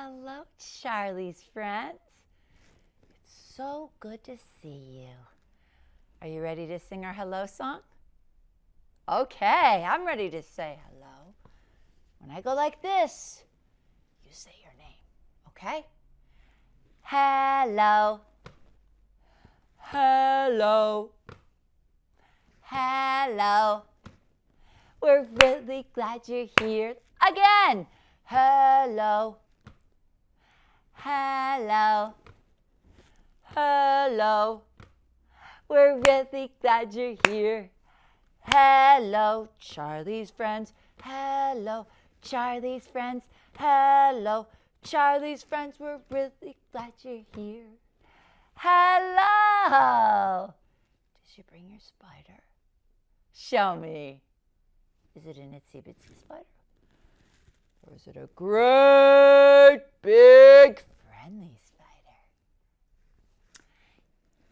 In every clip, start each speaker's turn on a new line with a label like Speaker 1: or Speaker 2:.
Speaker 1: Hello, Charlie's friends. It's so good to see you. Are you ready to sing our hello song? Okay, I'm ready to say hello. When I go like this, you say your name, okay? Hello. Hello. Hello. We're really glad you're here. Again. Hello. Hello. Hello. We're really glad you're here. Hello, Charlie's friends. Hello, Charlie's friends. Hello, Charlie's friends. We're really glad you're here. Hello. Did you bring your spider? Show me. Is it an Itsy Bitsy spider? Or is it a great big friendly spider?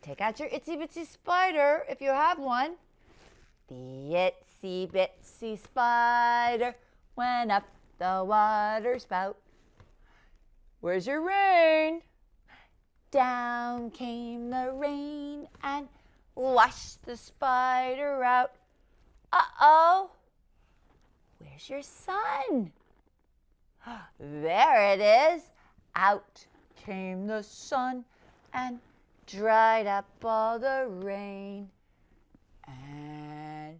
Speaker 1: Take out your Itsy Bitsy spider if you have one. The Itsy Bitsy spider went up the water spout. Where's your rain? Down came the rain and washed the spider out. Uh-oh. Where's your sun? There it is. Out came the sun and dried up all the rain. And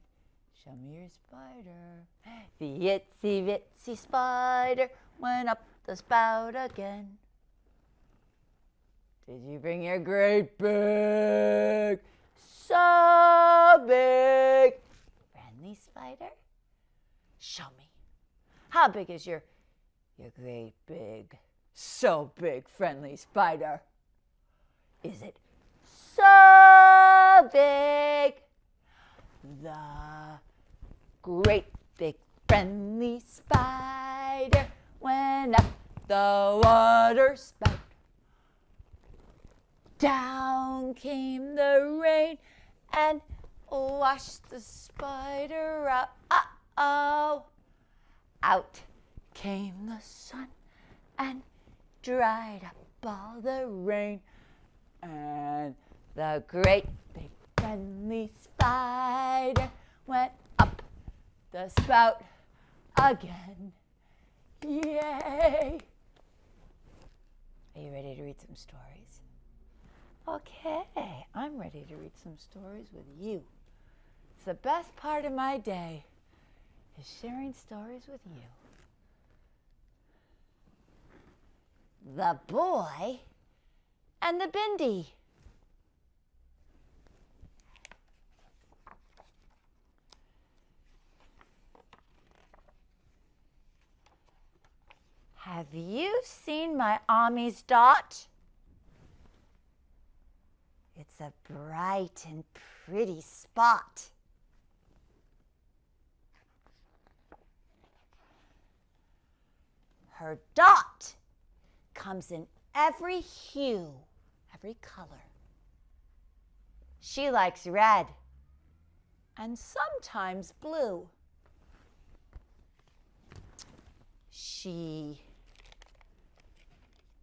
Speaker 1: show me your spider. The Itsy Bitsy spider went up the spout again. Did you bring your great big, so big, friendly spider? Show me. How big is your great big, so big, friendly spider? Is it so big? The great big friendly spider went up the water spout. Down came the rain and washed the spider out. Uh-oh. Out came the sun and dried up all the rain. And the great big friendly spider went up the spout again. Yay! Are you ready to read some stories? Okay, I'm ready to read some stories with you. It's the best part of my day is sharing stories with you. The Boy and the Bendy. Have you seen my Ammy's dot? It's a bright and pretty spot. Her dot comes in every hue, every color. She likes red and sometimes blue. She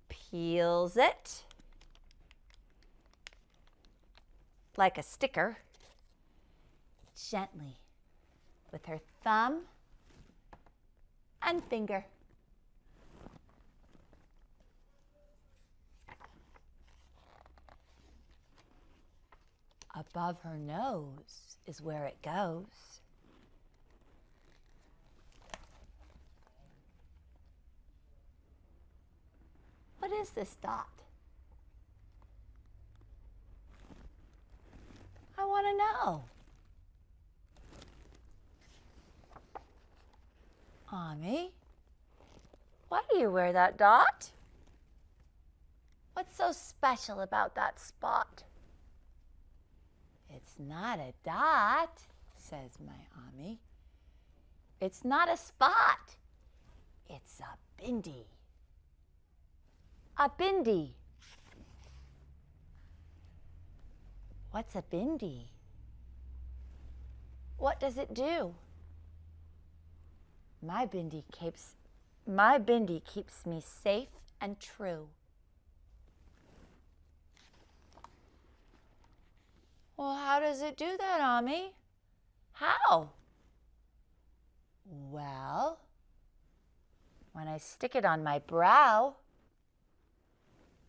Speaker 1: peels it like a sticker, gently with her thumb and finger. Above her nose is where it goes. What is this dot? I want to know. Ammy, why do you wear that dot? What's so special about that spot? It's not a dot, says my Ammy. It's not a spot. It's a Bendy. A Bendy. What's a Bendy? What does it do? My Bendy keeps me safe and true. Well, how does it do that, Ami? How? Well, when I stick it on my brow,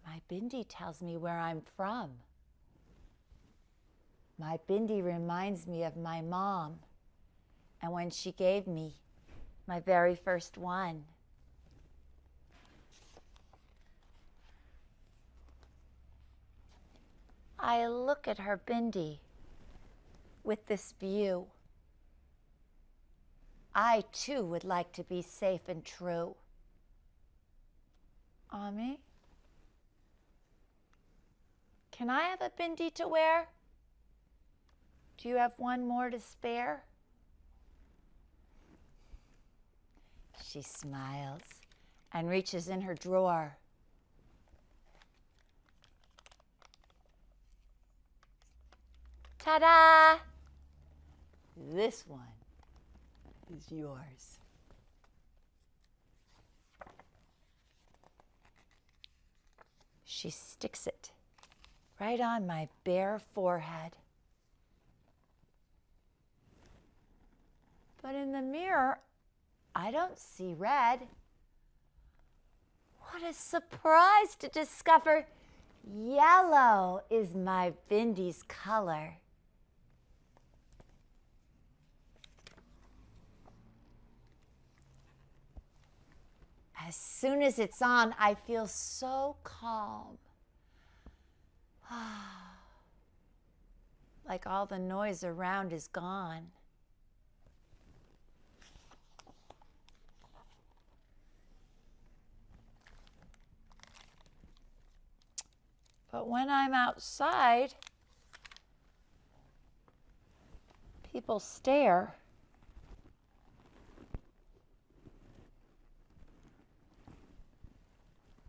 Speaker 1: my Bendy tells me where I'm from. My Bendy reminds me of my mom and when she gave me my very first one. I look at her Bendy with this view. I too would like to be safe and true. Ami, can I have a Bendy to wear? Do you have one more to spare? She smiles and reaches in her drawer. Ta-da! This one is yours. She sticks it right on my bare forehead. But in the mirror, I don't see red. What a surprise to discover yellow is my Bendy's color. As soon as it's on, I feel so calm. Like all the noise around is gone. But when I'm outside, people stare.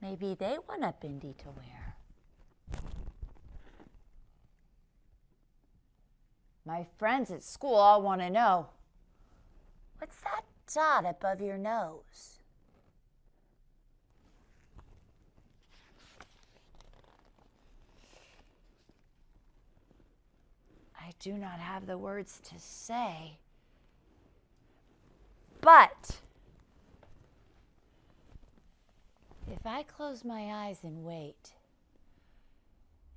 Speaker 1: Maybe they want a Bendy to wear. My friends at school all want to know, what's that dot above your nose? I do not have the words to say, but if I close my eyes and wait,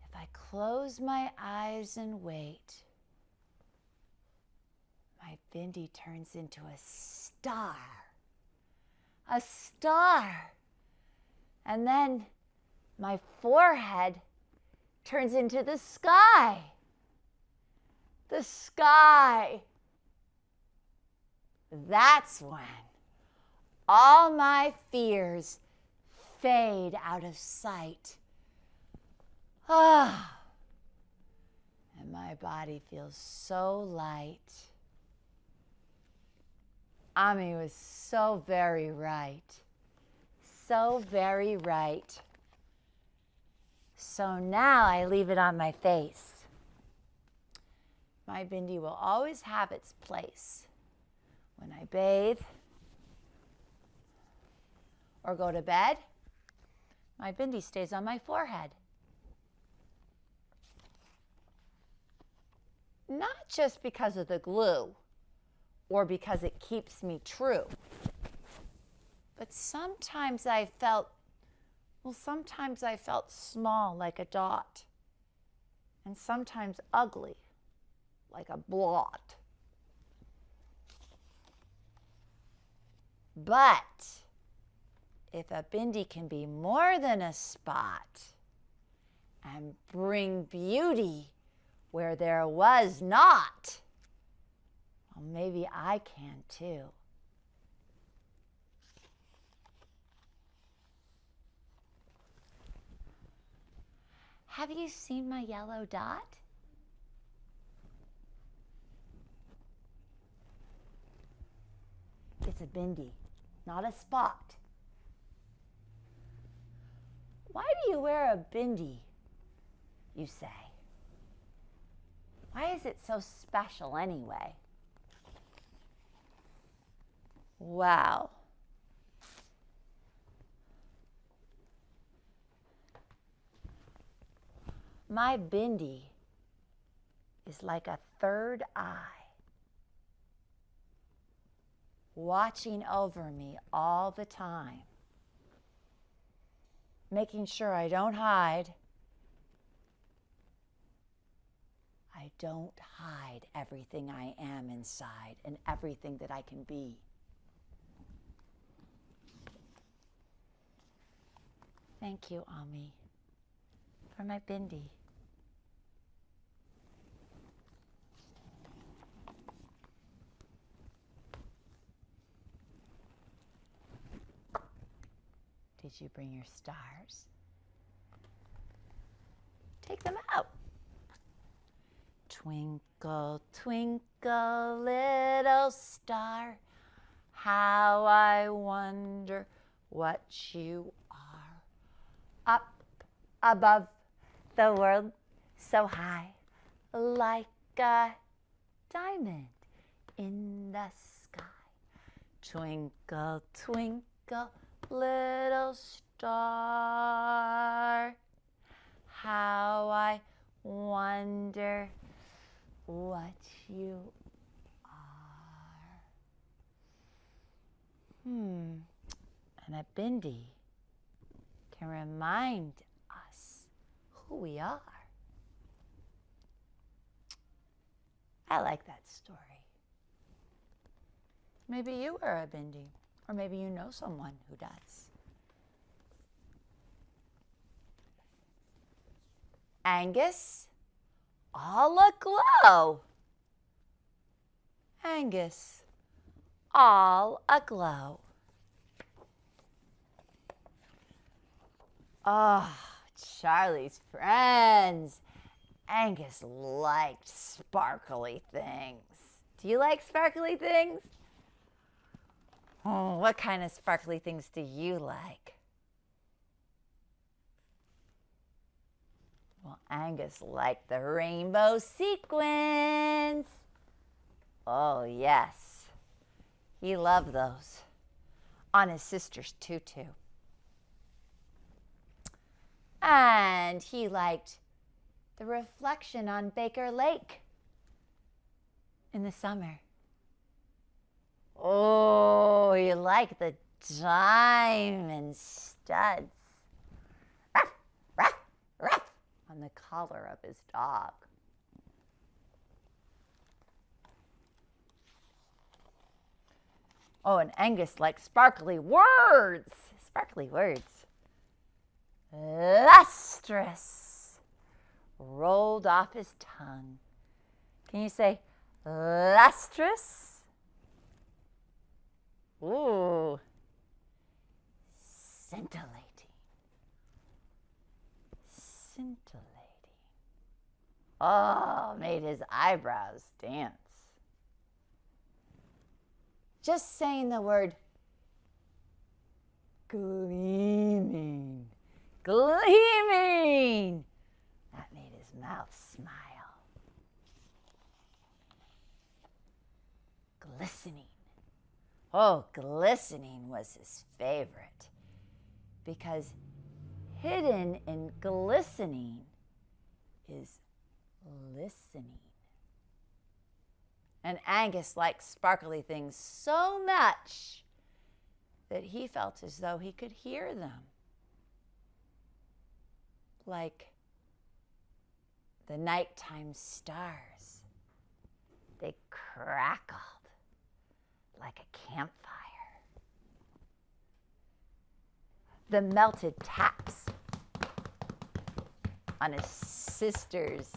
Speaker 1: if I close my eyes and wait, my Bendy turns into a star. A star. And then my forehead turns into the sky. The sky. That's when all my fears fade out of sight. Ah, and my body feels so light. Ami was so very right. So very right. So now I leave it on my face. My Bendy will always have its place. When I bathe or go to bed, my Bendy stays on my forehead. Not just because of the glue or because it keeps me true, but sometimes I felt small like a dot, and sometimes ugly like a blot. But if a Bendy can be more than a spot and bring beauty where there was not, well, maybe I can too. Have you seen my yellow dot? It's a Bendy, not a spot. Why do you wear a Bendy, you say? Why is it so special anyway? Wow. My Bendy is like a third eye, watching over me all the time, making sure I don't hide. I don't hide everything I am inside and everything that I can be. Thank you, Ami, for my Bendy. Did you bring your stars? Take them out. Twinkle, twinkle, little star, how I wonder what you are. Up above the world so high, like a diamond in the sky. Twinkle, twinkle, little star, how I wonder what you are. And a Bendy can remind us who we are. I like that story. Maybe you are a Bendy, or maybe you know someone who does. Angus, all aglow. Angus, all aglow. Oh, Charlie's friends. Angus liked sparkly things. Do you like sparkly things? Oh, what kind of sparkly things do you like? Well, Angus liked the rainbow sequins. Oh, yes. He loved those on his sister's tutu. And he liked the reflection on Baker Lake in the summer. Oh, he liked the diamond studs. Ruff, ruff, ruff, on the collar of his dog. Oh, and Angus liked sparkly words. Sparkly words. Lustrous rolled off his tongue. Can you say lustrous? Ooh. Scintillating. Scintillating. Oh, made his eyebrows dance. Just saying the word gleaming. Gleaming. That made his mouth smile. Glistening. Oh, glistening was his favorite, because hidden in glistening is listening. And Angus liked sparkly things so much that he felt as though he could hear them. Like the nighttime stars. They crackled like a campfire. The melted taps on his sister's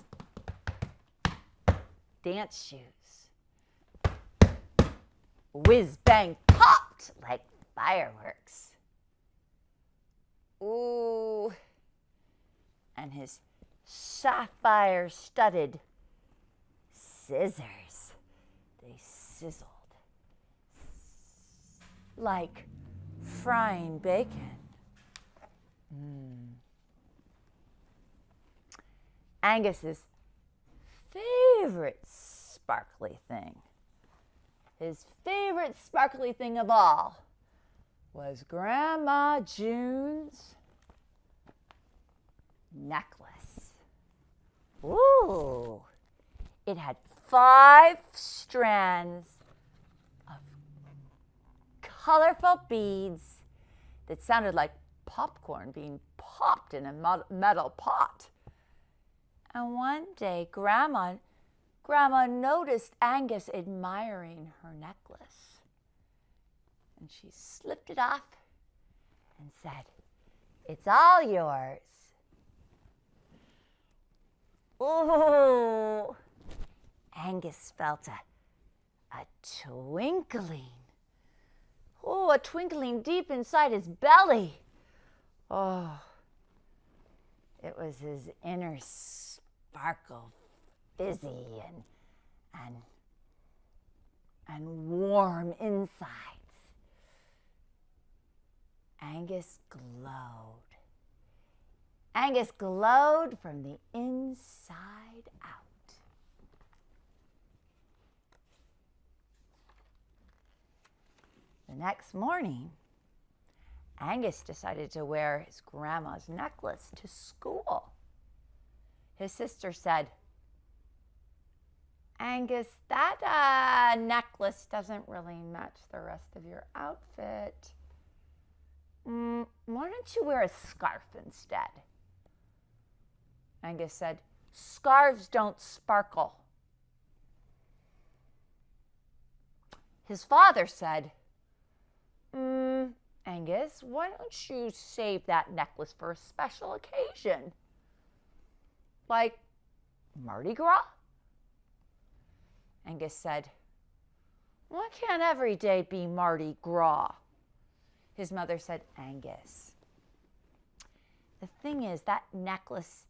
Speaker 1: dance shoes. Whiz bang popped like fireworks. Ooh. And his sapphire studded scissors, they sizzled like frying bacon. Angus's favorite sparkly thing, his favorite sparkly thing of all, was Grandma June's necklace. Ooh, it had 5 strands of colorful beads that sounded like popcorn being popped in a metal pot. And one day, Grandma noticed Angus admiring her necklace. And she slipped it off and said, "It's all yours." Ooh! Angus felt a twinkling. Oh, a twinkling deep inside his belly. Oh, it was his inner sparkle, fizzy and warm insides. Angus glowed. Angus glowed from the inside out. The next morning, Angus decided to wear his grandma's necklace to school. His sister said, "Angus, that necklace doesn't really match the rest of your outfit. Why don't you wear a scarf instead?" Angus said, "Scarves don't sparkle." His father said, "Angus, why don't you save that necklace for a special occasion? Like Mardi Gras?" Angus said, "Why can't every day be Mardi Gras?" His mother said, "Angus, the thing is that necklace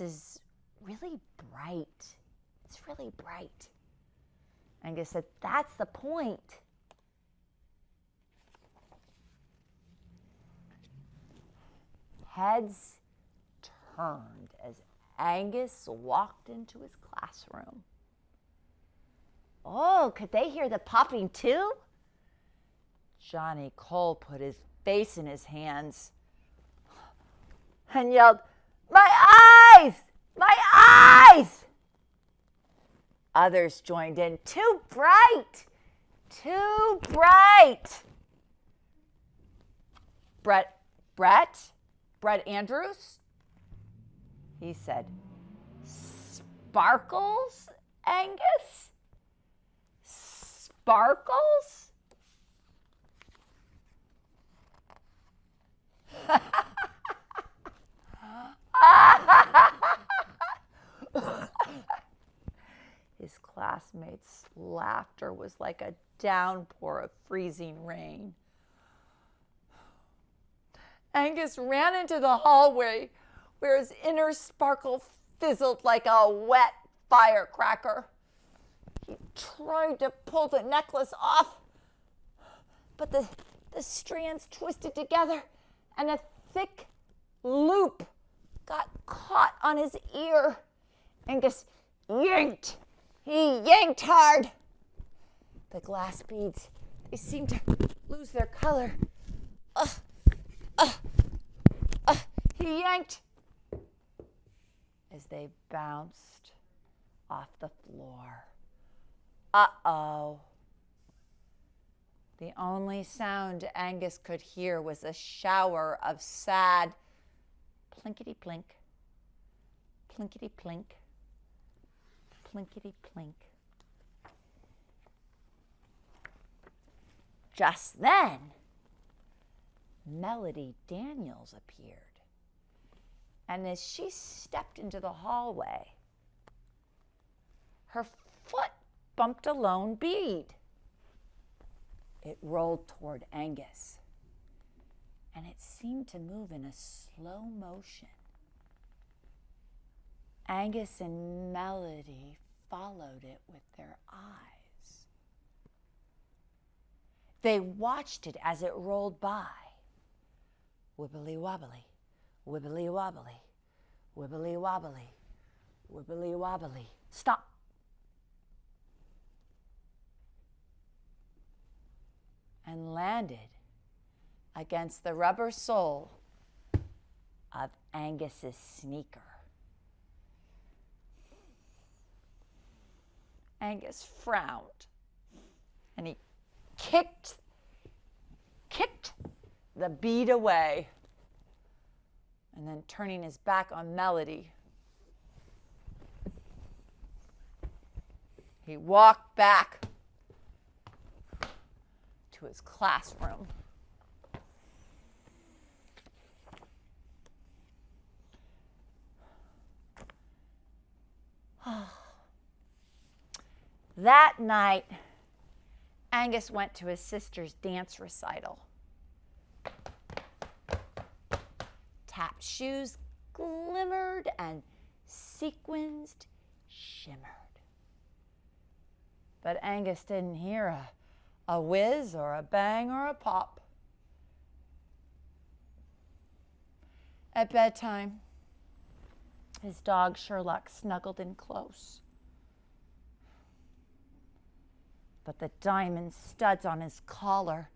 Speaker 1: is really bright. It's really bright." Angus said, "That's the point." Heads turned as Angus walked into his classroom. Oh, could they hear the popping too? Johnny Cole put his face in his hands and yelled, "My eyes! My eyes!" Others joined in, "Too bright! Too bright!" Brett Andrews? He said, "Sparkles, Angus? Sparkles?" His classmates' laughter was like a downpour of freezing rain. Angus ran into the hallway where his inner sparkle fizzled like a wet firecracker. He tried to pull the necklace off, but the strands twisted together and a thick loop got caught on his ear. Angus yanked. He yanked hard. The glass beads, they seemed to lose their color. He yanked as they bounced off the floor. Uh-oh. The only sound Angus could hear was a shower of sad plinkety-plink, plinkety-plink, plinkety-plink. Just then, Melody Daniels appeared. And as she stepped into the hallway, her foot bumped a lone bead. It rolled toward Angus, and it seemed to move in a slow motion. Angus and Melody followed it with their eyes. They watched it as it rolled by. Wibbly wobbly, wibbly wobbly, wibbly wobbly, wibbly wobbly. Stop. And landed against the rubber sole of Angus's sneaker. Angus frowned and he kicked the bead away, and then turning his back on Melody, he walked back to his classroom. That night, Angus went to his sister's dance recital. Tap shoes glimmered and sequins shimmered. But Angus didn't hear a whiz or a bang or a pop. At bedtime, his dog Sherlock snuggled in close. But the diamond studs on his collar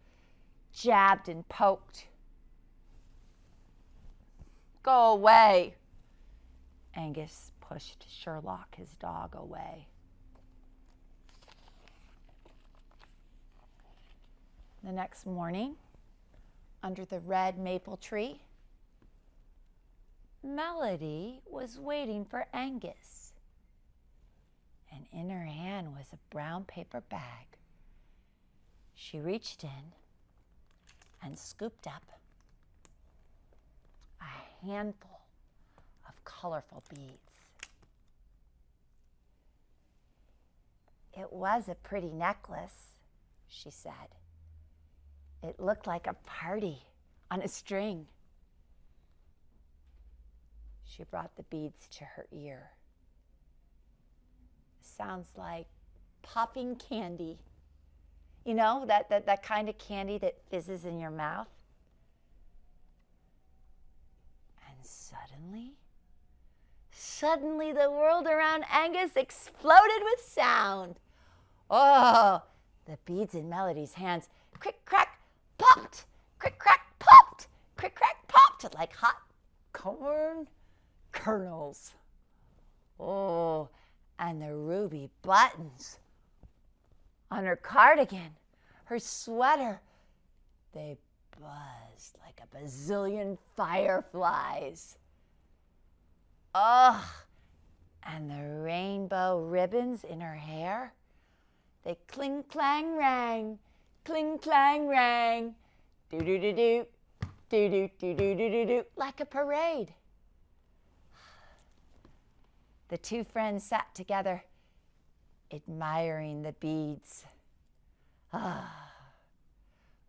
Speaker 1: jabbed and poked. Go away. Angus pushed Sherlock, his dog, away. The next morning, under the red maple tree, Melody was waiting for Angus. And in her hand was a brown paper bag. She reached in and scooped up a handful of colorful beads. It was a pretty necklace, she said. It looked like a party on a string. She brought the beads to her ear. Sounds like popping candy. You know, that kind of candy that fizzes in your mouth. And suddenly the world around Angus exploded with sound. Oh, the beads in Melody's hands, crick, crack, popped, crick, crack, popped, crick, crack, popped, like hot corn kernels. Oh, and the ruby buttons on her cardigan, her sweater, they buzzed like a bazillion fireflies. Oh, and the rainbow ribbons in her hair, they cling, clang, rang, cling, clang, rang, do-do-do-do, do-do-do-do-do-do, like a parade. The two friends sat together, admiring the beads,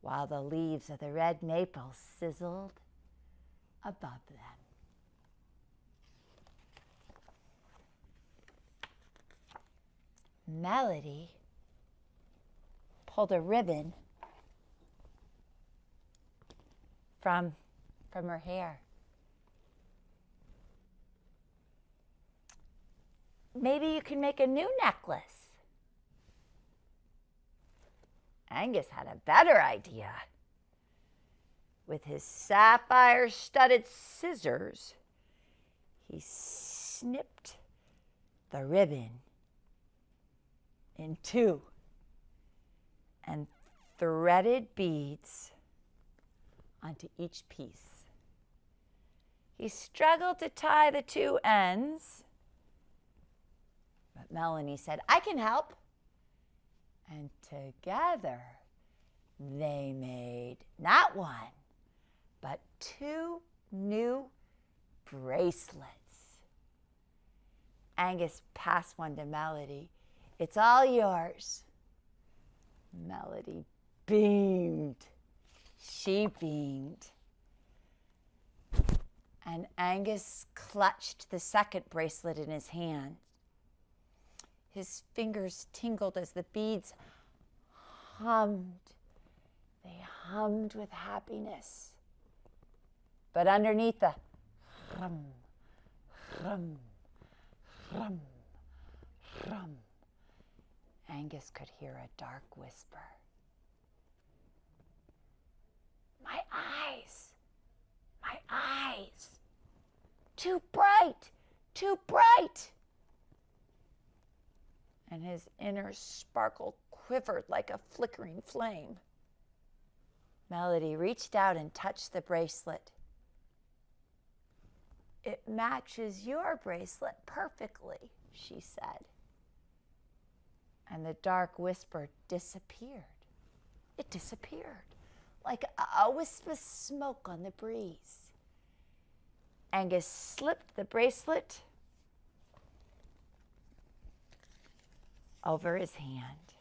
Speaker 1: while the leaves of the red maple sizzled above them. Melody pulled a ribbon from her hair. Maybe you can make a new necklace. Angus had a better idea. With his sapphire-studded scissors, he snipped the ribbon in two and threaded beads onto each piece. He struggled to tie the two ends, but Melanie said, "I can help." And together they made not one, but two new bracelets. Angus passed one to Melody. "It's all yours." Melody beamed. She beamed. And Angus clutched the second bracelet in his hand. His fingers tingled as the beads hummed. They hummed with happiness. But underneath the hum, hum, hum, hum, Angus could hear a dark whisper. "My eyes, my eyes." too bright, too bright. And his inner sparkle quivered like a flickering flame. Melody reached out and touched the bracelet. It matches your bracelet perfectly, she said. And the dark whisper disappeared. It disappeared like a wisp of smoke on the breeze. Angus slipped the bracelet over his hand.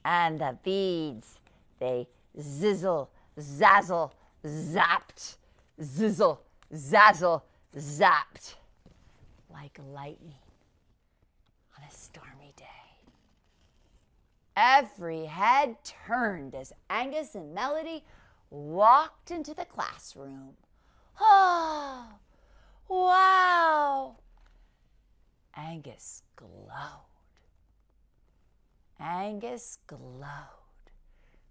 Speaker 1: And the beads, they zizzle, zazzle, zapped, zizzle, zazzle, zapped like lightning on a stormy day. Every head turned as Angus and Melody walked into the classroom. Oh, wow! Angus glowed. Angus glowed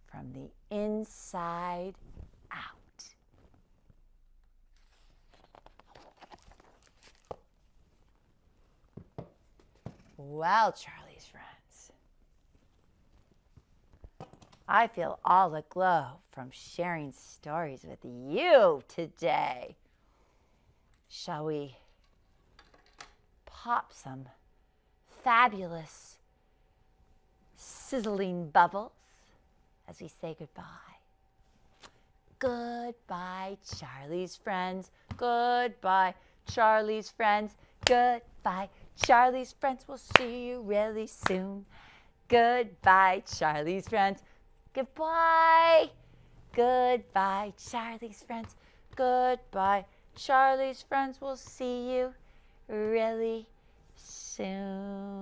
Speaker 1: from the inside out. Well, Charlie's friends, I feel all aglow from sharing stories with you today. Shall we pop some fabulous sizzling bubbles as we say goodbye? Goodbye, Charlie's friends. Goodbye, Charlie's friends. Goodbye, Charlie's friends. We'll see you really soon. Goodbye, Charlie's friends. Goodbye. Goodbye, Charlie's friends. Goodbye, Charlie's friends. We'll see you really soon.